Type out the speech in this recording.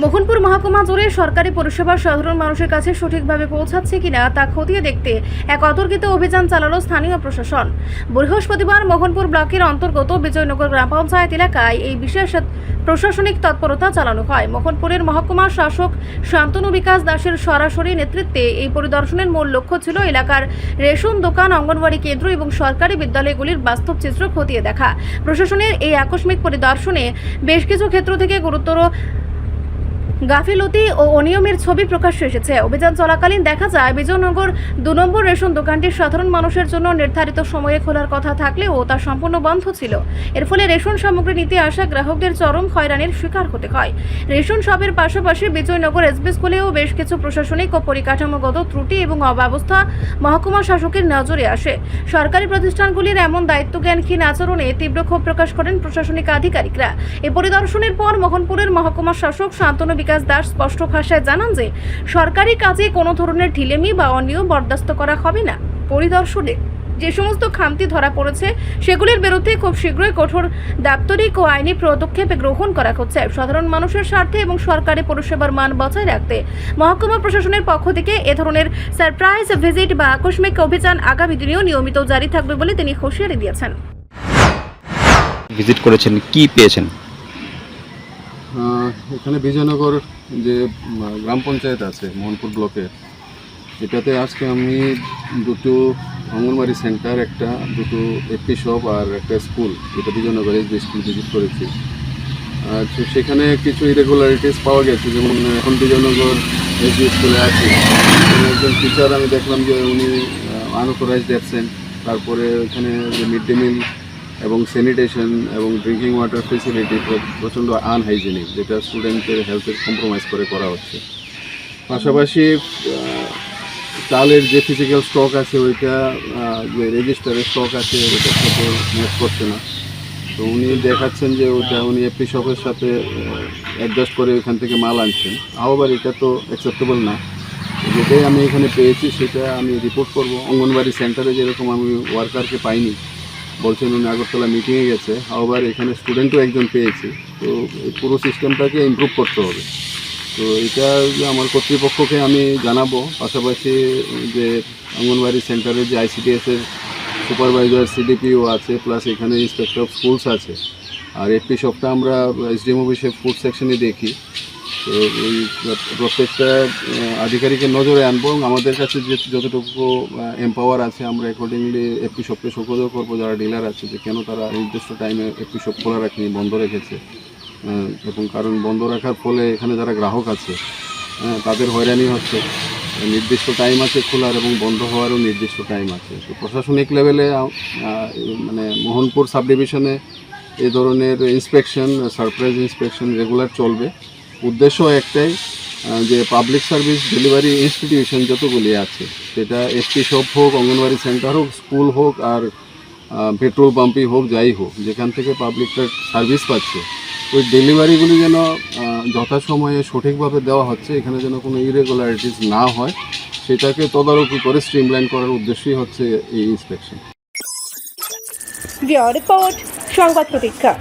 মোহনপুর মহকুমা জুড়ে সরকারি পরিষেবা সাধারণ মানুষের কাছে সঠিকভাবে পৌঁছাচ্ছে কিনা তা খতিয়ে দেখতে এক অতর্কিত অভিযান চালালো স্থানীয় প্রশাসন। বৃহস্পতিবার মোহনপুর ব্লকের অন্তর্গত বিজয়নগর গ্রাম পঞ্চায়েত এলাকায় এই বিশেষ প্রশাসনিক তৎপরতা চালানো হয়। মোহনপুরের মহকুমা শাসক শান্তনু বিকাশ দাসের সরাসরি নেতৃত্বে এই পরিদর্শনের মূল লক্ষ্য ছিল এলাকার রেশন দোকান, অঙ্গনওয়াড়ি কেন্দ্র এবং সরকারি বিদ্যালয়গুলির বাস্তব চিত্র খতিয়ে দেখা। প্রশাসনের এই আকস্মিক পরিদর্শনে বেশ কিছু ক্ষেত্র থেকে গুরুতর গাফিলতি ও অনিয়মের ছবি প্রকাশ্যে এসেছে। অভিযান চলাকালীন দেখা যায় বিজয়নগর ২ নম্বর রেশন দোকানটি সাধারণ মানুষের জন্য নির্ধারিত সময়ে খোলার কথা থাকলেও তা সম্পূর্ণ বন্ধ ছিল। এর ফলে রেশন সামগ্রী নিতে আসা গ্রাহকদের চরম হয়রানির শিকার হতে হয়। রেশন শপের পাশাপাশি বিজয়নগর এসবি স্কুলেও বেশ কিছু প্রশাসনিক ও পরিকাঠামোগত ত্রুটি এবং অব্যবস্থা মহকুমা শাসকের নজরে আসে। সরকারি প্রতিষ্ঠানগুলির এমন দায়িত্বজ্ঞানহীন আচরণে তীব্র ক্ষোভ প্রকাশ করেন প্রশাসনিক আধিকারিকরা। এই পরিদর্শনের পর মোহনপুরের মহকুমা শাসক শান্তনু বিকাশ দাস স্পষ্ট ভাষায় জানান যে সরকারি কাজে কোনো ধরনের ঢিলেমি বা অনিয়ম বরদাস্ত করা হবে না। পরিদর্শনে যে সমস্ত খামতি ধরা পড়েছে সেগুলির বিরুদ্ধে খুব শীঘ্রই কঠোর দাপ্তরিক ও আইনি পদক্ষেপ গ্রহণ করা হচ্ছে। সাধারণ মানুষের স্বার্থে এবং সরকারি পরিষেবার মান বজায় রাখতে মহকুমা প্রশাসনের পক্ষ থেকে এ ধরনের সারপ্রাইজ ভিজিট বা আকস্মিক অভিযান আগামী দিনেও নিয়মিত জারি থাকবে বলে তিনি হুঁশিয়ারি দিয়েছেন। ভিজিট করেছেন, কি পেয়েছেন? এখানে বিজয়নগর যে গ্রাম পঞ্চায়েত আছে মোহনপুর ব্লকের, এটাতে আজকে আমি দুটো অঙ্গনওয়াড়ি সেন্টার, দুটো এপি শপ আর একটা স্কুল, যেটা বিজয়নগর এসবি স্কুল ভিজিট করেছি। তো সেখানে কিছু ইরেগুলারিটিস পাওয়া গেছে। যেমন এখন বিজয়নগর এসবি স্কুলে আছে, একজন টিচার আমি দেখলাম যে উনি আনঅথরাইজড অ্যাবসেন্ট। তারপরে এখানে যে মিড ডে মিল এবং স্যানিটেশন এবং ড্রিঙ্কিং ওয়াটার ফেসিলিটি প্রচণ্ড আনহাইজেনিক, যেটা স্টুডেন্টের হেলথের কম্প্রোমাইজ করে করা হচ্ছে। পাশাপাশি চালের যে ফিজিক্যাল স্টক আছে ওইটা, যে রেজিস্টারের স্টক আছে ওইটার সাথে ম্যাচ করছে না। তো উনি দেখাচ্ছেন যে ওটা উনি এপি শপের সাথে অ্যাডজাস্ট করে ওইখান থেকে মাল আনছেন। আবার এটা তো অ্যাকসেপ্টেবল না। যেটাই আমি এখানে পেয়েছি সেটা আমি রিপোর্ট করব। অঙ্গনওয়াড়ি সেন্টারে যেরকম আমি ওয়ার্কারকে পাইনি, বলছেন উনি আগরতলা মিটিংয়ে গেছে, আবার এখানে স্টুডেন্টও একজন পেয়েছি। তো এই পুরো সিস্টেমটাকে ইমপ্রুভ করতে হবে। তো এটা আমার কর্তৃপক্ষকে আমি জানাবো। পাশাপাশি যে অঙ্গনওয়াড়ি সেন্টারের যে আইসিডিএসের সুপারভাইজার সিডিপিও আছে, প্লাস এখানে ইন্সপেক্টর অফ স্কুলস আছে, আর এপি শপটা আমরা এসডিএম অফিসে ফুড সেকশনে দেখি। তো এই প্রত্যেকটা আধিকারিকের নজরে আনবো এবং আমাদের কাছে যে যতটুকু এম্পাওয়ার আছে আমরা অ্যাকর্ডিংলি এপি শপকে শোকজও করবো, যারা ডিলার আছে, যে কেন তারা নির্দিষ্ট টাইমে এপি শপ খোলা রাখেনি, বন্ধ রেখেছে। এবং কারণ বন্ধ রাখার ফলে এখানে যারা গ্রাহক আছে তাদের হয়রানি হচ্ছে। নির্দিষ্ট টাইম আছে খোলার এবং বন্ধ হওয়ারও নির্দিষ্ট টাইম আছে। তো প্রশাসনিক লেভেলে মানে মোহনপুর সাব ডিভিশনে এই ধরনের ইন্সপেকশন, সারপ্রাইজ ইন্সপেকশন রেগুলার চলবে। উদ্দেশ্য একটাই, যে পাবলিক সার্ভিস ডেলিভারি ইনস্টিটিউশন যতগুলি আছে, সেটা এসপি শপ হোক, অঙ্গনওয়াড়ি সেন্টার হোক, স্কুল হোক, আর পেট্রোল পাম্পই হোক, যাই হোক, যেখান থেকে পাবলিকটা সার্ভিস পাচ্ছে, ওই ডেলিভারিগুলি যেন যথাসময়ে সঠিকভাবে দেওয়া হচ্ছে, এখানে যেন কোনো ইরেগুলারিটিস না হয়, সেটাকে তদারকি করে স্ট্রিমলাইন করার উদ্দেশ্যই হচ্ছে এই ইন্সপেকশন। রিপোর্ট সংবাদ প্রতীক্ষা।